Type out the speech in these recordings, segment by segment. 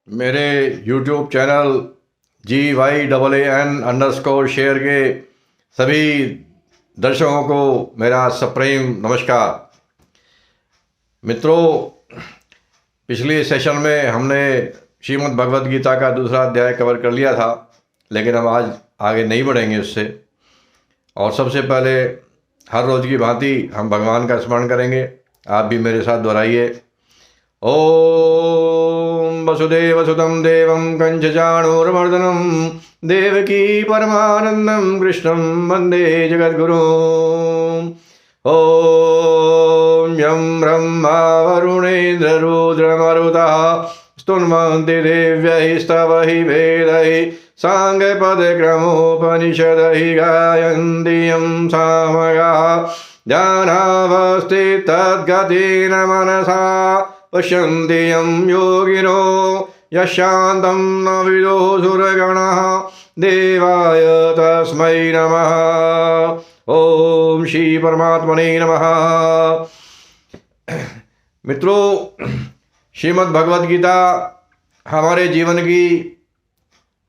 मेरे YouTube channel GYAAN_शेयर के सभी दर्शकों को मेरा सप्रेम नमस्कार। मित्रों, पिछले सेशन में हमने श्रीमद् भगवद गीता का दूसरा अध्याय कवर कर लिया था, लेकिन हम आज आगे नहीं बढ़ेंगे उससे। और सबसे पहले हर रोज़ की भांति हम भगवान का स्मरण करेंगे। आप भी मेरे साथ दोहराइए। ओम वसुदेवसुतं देवं कंचचाणूरमर्दनं देवकी परमानंदं कृष्णं वंदे जगद्गुरुम्। ओम यं ब्रह्मा वरुणेन्द्र रुद्रमरुतः स्तुन्वन्ति देव्यैः स्तवैः वेदैः साङ्गपदक्रमोपनिषदैः गायन्ति यं सामगाः ध्यानावस्थितद्गतेन मनसा पश्यन्ति यं योगिनो यशान्तं न विदुषुर्गणाः देवाय तस्मै नमः। ओम श्री परमात्मने नमः। मित्रों, श्रीमद् भगवद गीता हमारे जीवन की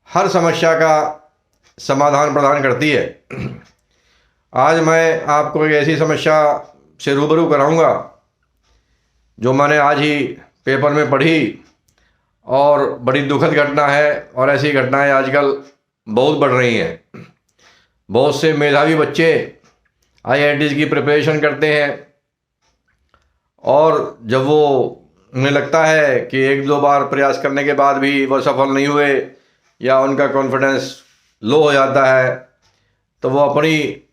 हर समस्या का समाधान प्रदान करती है। आज मैं आपको एक ऐसी समस्या से रूबरू कराऊंगा जो मैंने आज ही पेपर में पढ़ी और बड़ी दुखद घटना है। और ऐसी घटनाएं आजकल बहुत बढ़ रही हैं। बहुत से मेधावी बच्चे IITs की प्रिपरेशन करते हैं और जब वो उन्हें लगता है कि एक दो बार प्रयास करने के बाद भी वो सफल नहीं हुए या उनका कॉन्फिडेंस लो हो जाता है, तो वो अपनी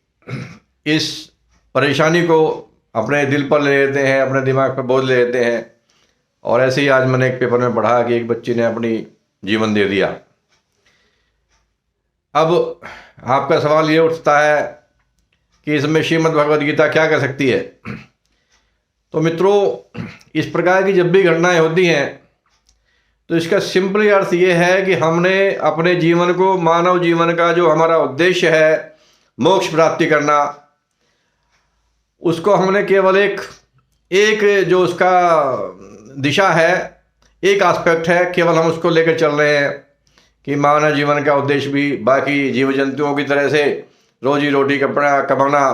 इस परेशानी को अपने दिल पर ले लेते हैं, अपने दिमाग पर बोझ ले लेते हैं। और ऐसे ही आज मैंने एक पेपर में पढ़ा कि एक बच्ची ने अपनी जीवन दे दिया। अब आपका सवाल ये उठता है कि इसमें श्रीमद् भगवद गीता क्या कर सकती है। तो मित्रों, इस प्रकार की जब भी घटनाएं होती हैं तो इसका सिंपल अर्थ ये है कि हमने अपने जीवन को, मानव जीवन का जो हमारा उद्देश्य है मोक्ष प्राप्ति करना, उसको हमने केवल एक जो उसका दिशा है, एक एस्पेक्ट है, केवल हम उसको लेकर चल रहे हैं कि मानव जीवन का उद्देश्य भी बाकी जीव जंतुओं की तरह से रोजी रोटी कपड़ा कमाना,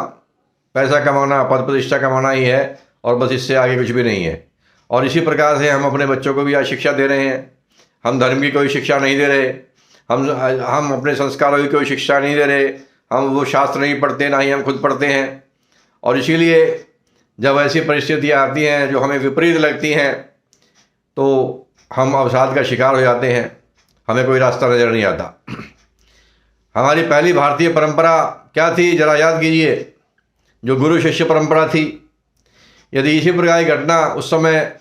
पैसा कमाना, पद प्रतिष्ठा कमाना ही है और बस इससे आगे कुछ भी नहीं है। और इसी प्रकार से हम अपने बच्चों को भी आज शिक्षा दे रहे हैं। हम धर्म की कोई शिक्षा नहीं दे रहे, हम अपने संस्कारों की कोई शिक्षा नहीं दे रहे, हम वो शास्त्र नहीं पढ़ते, ना ही हम खुद पढ़ते हैं। और इसीलिए जब ऐसी परिस्थितियाँ आती हैं जो हमें विपरीत लगती हैं तो हम अवसाद का शिकार हो जाते हैं, हमें कोई रास्ता नज़र नहीं आता। हमारी पहली भारतीय परंपरा क्या थी, जरा याद कीजिए, जो गुरु शिष्य परंपरा थी। यदि इसी प्रकार की घटना उस समय,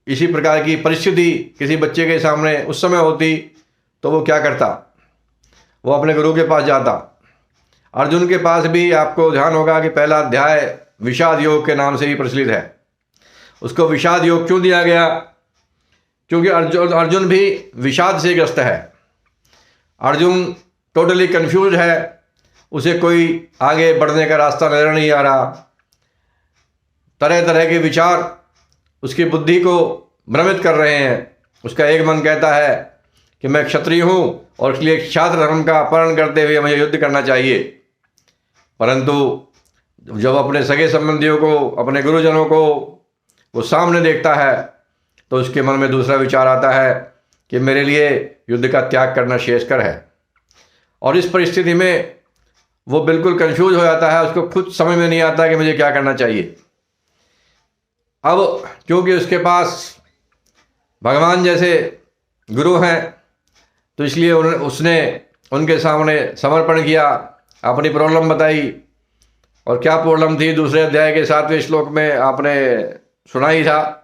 इसी प्रकार की परिस्थिति किसी बच्चे के सामने उस समय होती तो वो क्या करता? वो अपने गुरु के पास जाता। अर्जुन के पास भी आपको ध्यान होगा कि पहला अध्याय विषाद योग के नाम से ही प्रचलित है। उसको विषाद योग क्यों दिया गया? क्योंकि अर्जुन भी विषाद से ग्रस्त है। अर्जुन टोटली कंफ्यूज है, उसे कोई आगे बढ़ने का रास्ता नजर नहीं आ रहा। तरह तरह के विचार उसकी बुद्धि को भ्रमित कर रहे हैं। उसका एक मन कहता है कि मैं क्षत्रिय हूँ और इसलिए क्षात्र धर्म का अपहरण करते हुए मुझे युद्ध करना चाहिए। परंतु जब अपने सगे संबंधियों को, अपने गुरुजनों को वो सामने देखता है तो उसके मन में दूसरा विचार आता है कि मेरे लिए युद्ध का त्याग करना श्रेयस्कर है। और इस परिस्थिति में वो बिल्कुल कंफ्यूज हो जाता है, उसको खुद समझ में नहीं आता कि मुझे क्या करना चाहिए। अब क्योंकि उसके पास भगवान जैसे गुरु हैं तो इसलिए उसने उनके सामने समर्पण किया, अपनी प्रॉब्लम बताई। और क्या प्रॉब्लम थी, दूसरे अध्याय के 7वें श्लोक में आपने सुना ही था।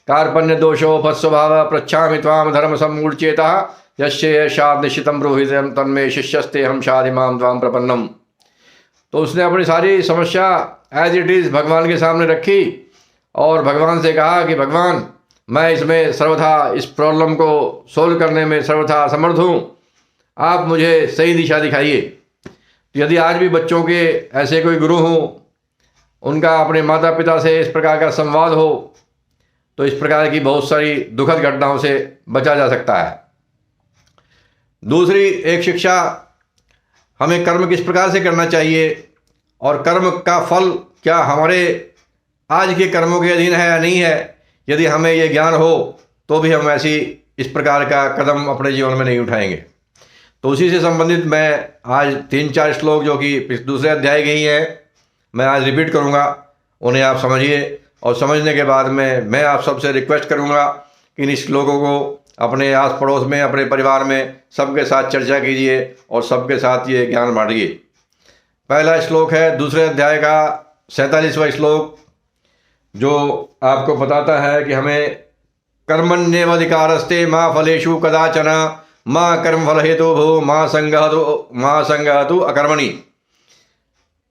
कार्पण्य दोषो फत्स्वभाव पृच्छामि त्वाम धर्म सम्मूढ़चेता यस्य शाद निश्चितम ब्रूहितम तन्मे शिष्यस्ते हम शादिमाम त्वाम प्रपन्नम। तो उसने अपनी सारी समस्या एज इट इज़ भगवान के सामने रखी और भगवान से कहा कि भगवान, मैं इसमें सर्वथा, इस प्रॉब्लम को सोल्व करने में सर्वथा समर्थ हूँ, आप मुझे सही दिशा दिखाइए। तो यदि आज भी बच्चों के ऐसे कोई गुरु हों, उनका अपने माता पिता से इस प्रकार का संवाद हो, तो इस प्रकार की बहुत सारी दुखद घटनाओं से बचा जा सकता है। दूसरी एक शिक्षा, हमें कर्म किस प्रकार से करना चाहिए और कर्म का फल क्या हमारे आज के कर्मों के अधीन है या नहीं है। यदि हमें ये ज्ञान हो तो भी हम ऐसी इस प्रकार का कदम अपने जीवन में नहीं उठाएंगे। तो उसी से संबंधित मैं आज 3-4 श्लोक जो कि दूसरे अध्याय के ही हैं, मैं आज रिपीट करूंगा, उन्हें आप समझिए और समझने के बाद में मैं आप सबसे रिक्वेस्ट करूंगा कि इन श्लोकों को अपने आस पड़ोस में, अपने परिवार में सबके साथ चर्चा कीजिए और सबके साथ ये ज्ञान बांटिए। पहला श्लोक है दूसरे अध्याय का 47वां श्लोक, जो आपको बताता है कि हमें कर्मण्येवाधिकारस्ते माँ फलेषु कदाचन माँ कर्मफल हेतु भो माँ संगहतु अकर्मणि।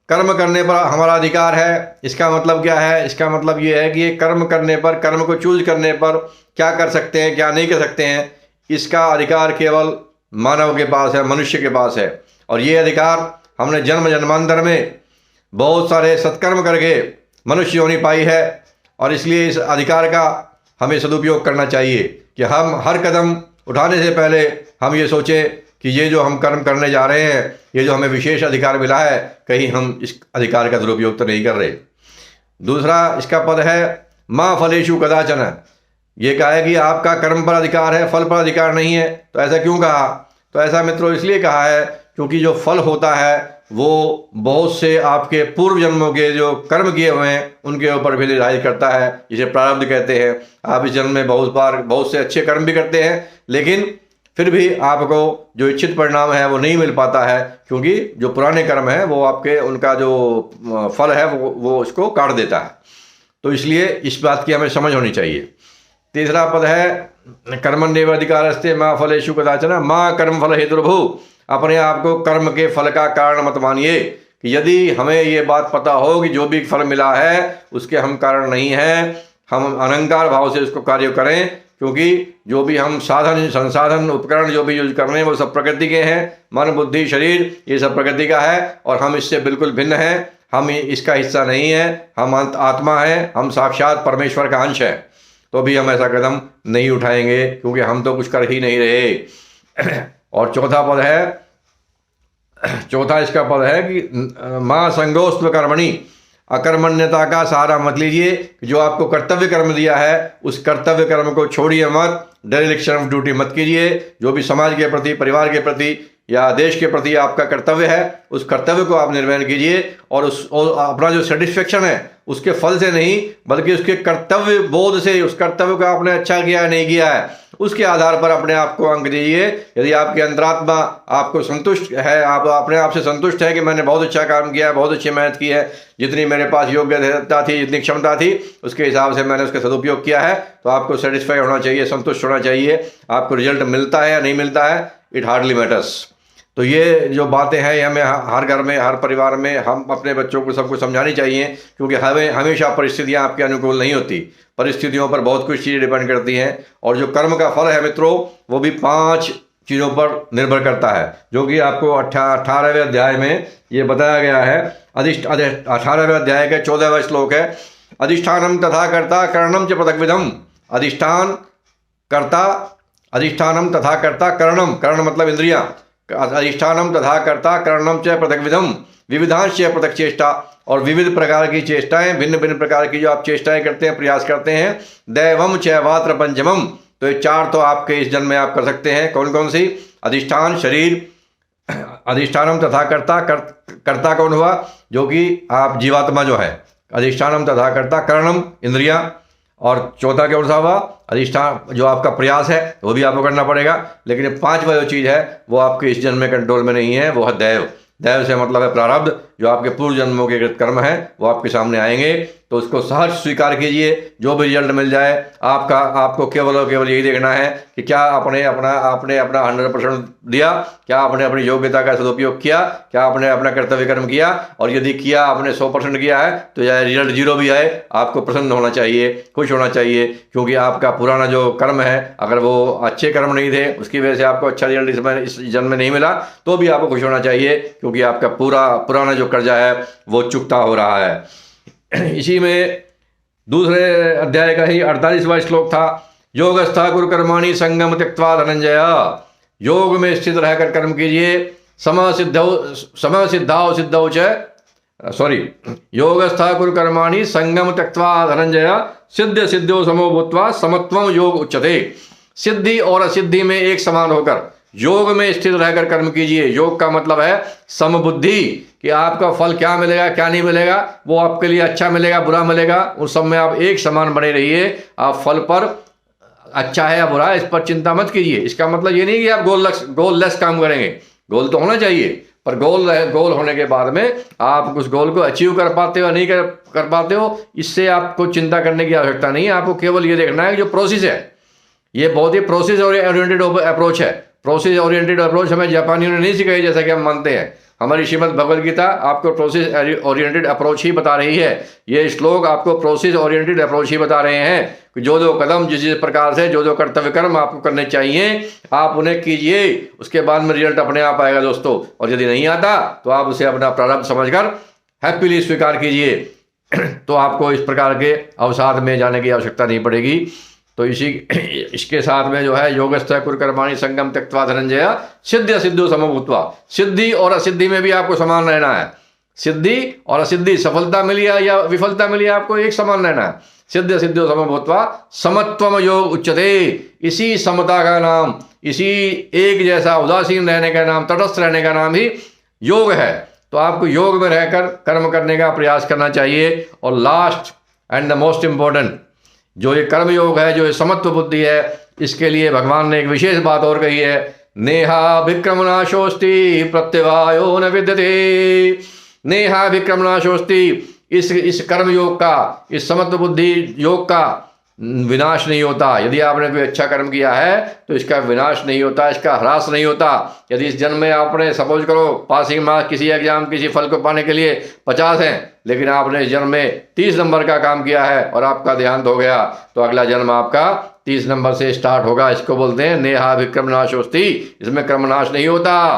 कर्म करने पर हमारा अधिकार है। इसका मतलब क्या है? इसका मतलब ये है कि ये कर्म करने पर, कर्म को चूज करने पर क्या कर सकते हैं, क्या नहीं कर सकते हैं, इसका अधिकार केवल मानव के पास है, मनुष्य के पास है। और ये अधिकार हमने जन्म जन्मांतर में बहुत सारे सत्कर्म करके मनुष्य योनि पाई है और इसलिए इस अधिकार का हमें सदुपयोग करना चाहिए कि हम हर कदम उठाने से पहले हम ये सोचें कि ये जो हम कर्म करने जा रहे हैं, ये जो हमें विशेष अधिकार मिला है, कहीं हम इस अधिकार का दुरुपयोग तो नहीं कर रहे। दूसरा इसका पद है माँ फलेषु कदाचन। ये कहा है कि आपका कर्म पर अधिकार है, फल पर अधिकार नहीं है। तो ऐसा क्यों कहा? तो ऐसा मित्रों इसलिए कहा है क्योंकि जो फल होता है वो बहुत से आपके पूर्व जन्मों के जो कर्म किए हुए हैं उनके ऊपर भी निर्धारित करता है, जिसे प्रारब्ध कहते हैं। आप इस जन्म में बहुत से अच्छे कर्म भी करते हैं, लेकिन फिर भी आपको जो इच्छित परिणाम है वो नहीं मिल पाता है, क्योंकि जो पुराने कर्म है वो आपके उनका जो फल है वो उसको काट देता है। तो इसलिए इस बात की हमें समझ होनी चाहिए। तीसरा पद है कर्मण्येवाधिकारस्ते माँ फलेषु कदाचन माँ कर्मफल हेतुर्भु। अपने आप को कर्म के फल का कारण मत मानिए कि यदि हमें ये बात पता हो कि जो भी फल मिला है उसके हम कारण नहीं हैं, हम अहंकार भाव से उसको कार्य करें, क्योंकि जो भी हम साधन, संसाधन, उपकरण जो भी यूज कर रहे हैं वो सब प्रकृति के हैं। मन, बुद्धि, शरीर ये सब प्रकृति का है और हम इससे बिल्कुल भिन्न हैं। हम इसका हिस्सा नहीं है, हम आत्मा है, हम साक्षात परमेश्वर का अंश है। तो भी हम ऐसा कदम नहीं उठाएंगे क्योंकि हम तो कुछ कर ही नहीं रहे। और चौथा इसका पद है कि माँ संगोस्त्व कर्मणि। अकर्मण्यता का सहारा मत लीजिए। जो आपको कर्तव्य कर्म दिया है उस कर्तव्य कर्म को छोड़िए मत, डेरिलेक्शन ऑफ ड्यूटी मत कीजिए। जो भी समाज के प्रति, परिवार के प्रति या देश के प्रति आपका कर्तव्य है उस कर्तव्य को आप निर्वहन कीजिए और अपना जो सेटिस्फेक्शन है उसके फल से नहीं बल्कि उसके कर्तव्य बोध से, उस कर्तव्य को आपने अच्छा किया है नहीं किया है उसके आधार पर अपने आप को अंक दीजिए। यदि आपकी अंतरात्मा आपको संतुष्ट है, आप अपने आप से संतुष्ट है कि मैंने बहुत अच्छा काम किया है, बहुत अच्छी मेहनत की है, जितनी मेरे पास योग्यता थी, जितनी क्षमता थी उसके हिसाब से मैंने उसका सदुपयोग किया है, तो आपको सेटिस्फाई होना चाहिए, संतुष्ट होना चाहिए। आपको रिजल्ट मिलता है या नहीं मिलता है, इट हार्डली मैटर्स। तो ये जो बातें हैं ये हमें हर घर में, हर परिवार में हम अपने बच्चों को सबको समझानी चाहिए, क्योंकि हमेशा परिस्थितियाँ आपके अनुकूल नहीं होती। परिस्थितियों पर बहुत कुछ चीज़ें डिपेंड करती हैं और जो कर्म का फल है मित्रों वो भी 5 चीज़ों पर निर्भर करता है, जो कि आपको 18वें अध्याय में ये बताया गया है। 18वें अध्याय का 14वां श्लोक है, अधिष्ठानम तथा कर्ता करणम च पृथक्विधम। अधिष्ठानम तथा कर्ता करणम, कर्ण मतलब इंद्रियां, अधिष्ठानम तथा कर्ता करणम च पृथक्विधम विविधांश पृथक चेष्टा। और विविध प्रकार की चेष्टाएं, भिन्न भिन्न प्रकार की जो आप चेष्टाएं करते हैं, प्रयास करते हैं। दैवम च वात्र पंचमम, तो ये 4 तो आपके इस जन्म में आप कर सकते हैं। कौन कौन सी? अधिष्ठान शरीर, अधिष्ठानम तथा कर्ता, कर्ता कौन हुआ? जो कि आप जीवात्मा जो है। अधिष्ठानम तथा कर्ता करणम इंद्रिया, और चौथा कौन सा हुआ? अधिष्ठान जो आपका प्रयास है वो भी आपको करना पड़ेगा। लेकिन 5वां जो चीज़ है वो आपके इस जन्म में कंट्रोल में नहीं है, वो है दैव। दैव से मतलब है प्रारब्ध, जो आपके पूर्व जन्मों के कृत कर्म है वो आपके सामने आएंगे, तो उसको सहज स्वीकार कीजिए। जो भी रिजल्ट मिल जाए आपको केवल और केवल यही देखना है कि क्या आपने अपना 100% दिया, क्या आपने अपनी योग्यता का सदुपयोग किया, क्या आपने अपना कर्तव्य कर्म किया। और यदि किया, आपने 100% किया है, तो चाहे रिजल्ट 0 भी आए आपको प्रसन्न होना चाहिए, खुश होना चाहिए, क्योंकि आपका पुराना जो कर्म है अगर वो अच्छे कर्म नहीं थे उसकी वजह से आपको अच्छा रिजल्ट इस जन्म में नहीं मिला, तो भी आपको खुश होना चाहिए, क्योंकि आपका पुराना जो कर्जा है वो चुकता हो रहा है। इसी में दूसरे अध्याय का ही 48वां श्लोक था, योगस्था कुरु कर्माणि संगम त्यक्त्वा धनंजय। योग में स्थित रहकर कर्म कीजिए, समय सिद्धाओ सिद्धौ च, सॉरी, योगस्था कुरु कर्माणि संगम त्यक्त्वा धनंजय, सिद्ध सिद्धो समो भूत्वा समत्वम योग उच्यते। सिद्धि और असिद्धि में एक समान होकर योग में स्थित रहकर कर्म कीजिए। योग का मतलब है समबुद्धि, कि आपका फल क्या मिलेगा क्या नहीं मिलेगा, वो आपके लिए अच्छा मिलेगा बुरा मिलेगा, उस सब में आप एक समान बने रहिए। आप फल पर अच्छा है या बुरा है इस पर चिंता मत कीजिए। इसका मतलब ये नहीं कि आप गोल लेस काम करेंगे, गोल तो होना चाहिए, पर गोल होने के बाद में आप उस गोल को अचीव कर पाते हो या नहीं कर पाते हो, इससे आपको चिंता करने की आवश्यकता नहीं है। आपको केवल ये देखना है कि जो प्रोसेस है, ये बहुत ही प्रोसेस ओरिएंटेड अप्रोच है। प्रोसेस ओरिएंटेड अप्रोच हमें जापानियों ने नहीं सिखाई जैसा कि हम मानते हैं। हमारी श्रीमद् भगवद गीता आपको प्रोसेस ओरिएंटेड अप्रोच ही बता रही है। ये श्लोक आपको प्रोसेस ओरिएंटेड अप्रोच ही बता रहे हैं कि जो कदम जिस प्रकार से जो कर्तव्य कर्म आपको करने चाहिए आप उन्हें कीजिए, उसके बाद में रिजल्ट अपने आप आएगा दोस्तों। और यदि नहीं आता तो आप उसे अपना प्रारब्ध समझकर हैप्पीली स्वीकार कीजिए, तो आपको इस प्रकार के अवसाद में जाने की आवश्यकता नहीं पड़ेगी। तो इसके साथ में जो है योगस्थ कुरु कर्माणि संगम त्यक्त्वा धनंजय, सिद्ध सिद्धो समभूत्वा। सिद्धि और असिद्धि में भी आपको समान रहना है। सिद्धि और असिद्धि, सफलता मिली या विफलता मिली, आपको एक समान रहना है। सिद्ध सिद्धो समभूत्वा समत्वम योग उच्यते। इसी समता का नाम, इसी एक जैसा उदासीन रहने का नाम, तटस्थ रहने का नाम ही योग है। तो आपको योग में रहकर कर्म करने का प्रयास करना चाहिए। और last and the most important, जो ये कर्म योग है, जो ये समत्व बुद्धि है, इसके लिए भगवान ने एक विशेष बात और कही है, नेहा विक्रमनाशोस्ति प्रत्यवायो न विद्यते। नेहा विक्रमनाशोस्ति, इस कर्म योग का, इस समत्व बुद्धि योग का विनाश नहीं होता। यदि आपने कोई अच्छा कर्म किया है तो इसका विनाश नहीं होता, इसका ह्रास नहीं होता। यदि इस जन्म में आपने सपोज करो पासिंग मार्क्स किसी एग्जाम किसी फल को पाने के लिए 50 हैं, लेकिन आपने इस जन्म में 30 नंबर का काम किया है और आपका देहांत हो गया, तो अगला जन्म आपका 30 नंबर से स्टार्ट होगा। इसको बोलते हैं नेहा विक्रम नाशोस्ति, इसमें क्रम नाश नहीं होता।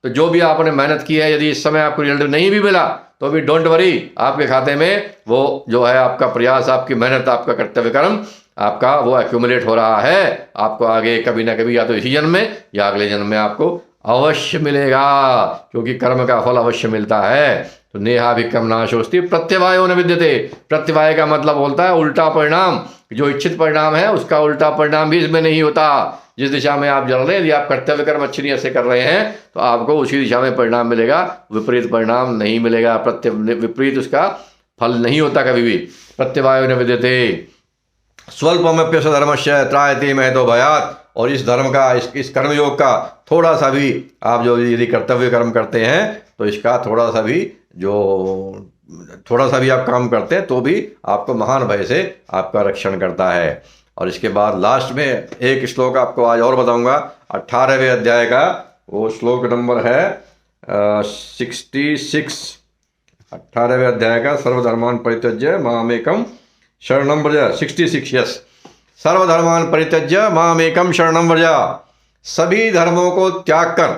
तो जो भी आपने मेहनत की है, यदि इस समय आपको रिजल्ट नहीं भी मिला तो भी डोंट वरी, आपके खाते में वो जो है आपका प्रयास, आपकी मेहनत, आपका कर्तव्य कर्म, आपका वो एक्यूमुलेट हो रहा है। आपको आगे कभी ना कभी, या तो इसी जन्म में या अगले जन्म में आपको अवश्य मिलेगा, क्योंकि कर्म का फल अवश्य मिलता है। तो नेहा विक्रम नाशोस्ति प्रत्यवायो न विद्यते। प्रत्यवाय का मतलब बोलता है उल्टा परिणाम। जो इच्छित परिणाम है उसका उल्टा परिणाम भी इसमें नहीं होता। जिस दिशा में आप चल रहे हैं, यदि आप कर्तव्य कर्म अच्छी नीयत से कर रहे हैं तो आपको उसी दिशा में परिणाम मिलेगा, विपरीत परिणाम नहीं मिलेगा। विपरीत उसका फल नहीं होता कभी भी। प्रत्यवायो न विद्यते स्वल्पमप्यस्य धर्मस्य त्रायते महतो भयात्। और इस धर्म का, इस कर्मयोग का थोड़ा सा भी आप जो यदि कर्तव्य कर्म करते हैं तो इसका थोड़ा सा भी आप काम करते हैं तो भी आपको महान भय से आपका रक्षण करता है। और इसके बाद लास्ट में एक श्लोक आपको आज और बताऊंगा, 18वें अध्याय का, वो श्लोक नंबर है 66। 18वें अध्याय का सर्वधर्मान परित्यज्य मामेकम शरणं व्रज। 66, यस, सर्वधर्मान परित्यज्य मामेकम शरणं व्रज। सभी धर्मों को त्याग कर,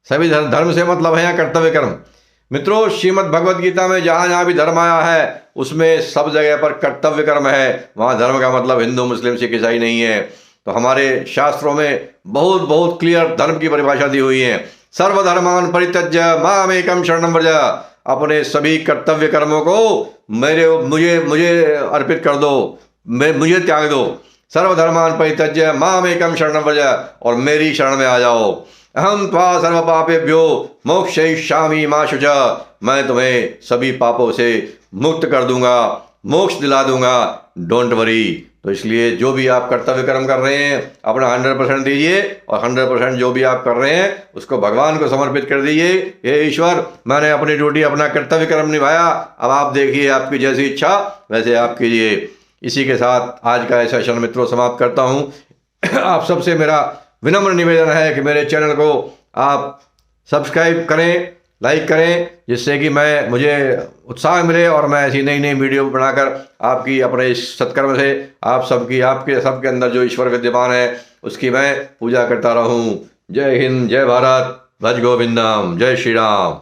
सभी धर्म से मतलब है यहाँ कर्तव्य कर्म। मित्रों, श्रीमद् भगवद गीता में जहाँ जहाँ भी धर्म आया है उसमें सब जगह पर कर्तव्य कर्म है। वहाँ धर्म का मतलब हिंदू मुस्लिम सिख ईसाई नहीं है। तो हमारे शास्त्रों में बहुत बहुत क्लियर धर्म की परिभाषा दी हुई है। सर्वधर्मान परित्यज्य मामेकम शरणं व्रज। अपने सभी कर्तव्य कर्मों को मुझे अर्पित कर दो, मुझे त्याग दो। सर्वधर्मान परित्यज्य मामेकम शरणं व्रज, और मेरी शरण में आ जाओ। अहम त्वा सर्व पापेभ्यो मोक्षयिष्यामि मा शुचा। मैं तुम्हें सभी पापों से मुक्त कर दूंगा, मोक्ष दिला दूंगा, डोंट वरी। तो इसलिए जो भी आप कर्तव्य कर्म कर रहे हैं अपना 100% दीजिए, और 100% जो भी आप कर रहे हैं उसको भगवान को समर्पित कर दीजिए। हे ईश्वर, मैंने अपनी ड्यूटी, अपना कर्तव्य कर्म निभाया, अब आप देखिए आपकी जैसी इच्छा वैसे आप कीजिए। इसी के साथ आज का सेशन मित्रों समाप्त करता हूँ। आप सबसे मेरा विनम्र निवेदन है कि मेरे चैनल को आप सब्सक्राइब करें, लाइक करें, जिससे कि मुझे उत्साह मिले और मैं ऐसी नई नई वीडियो बनाकर आपकी अपने इस सत्कर्म से आप आपके सबके अंदर जो ईश्वर विद्यमान है उसकी मैं पूजा करता रहूं। जय हिंद, जय भारत, भज गोविंदम, जय श्री राम।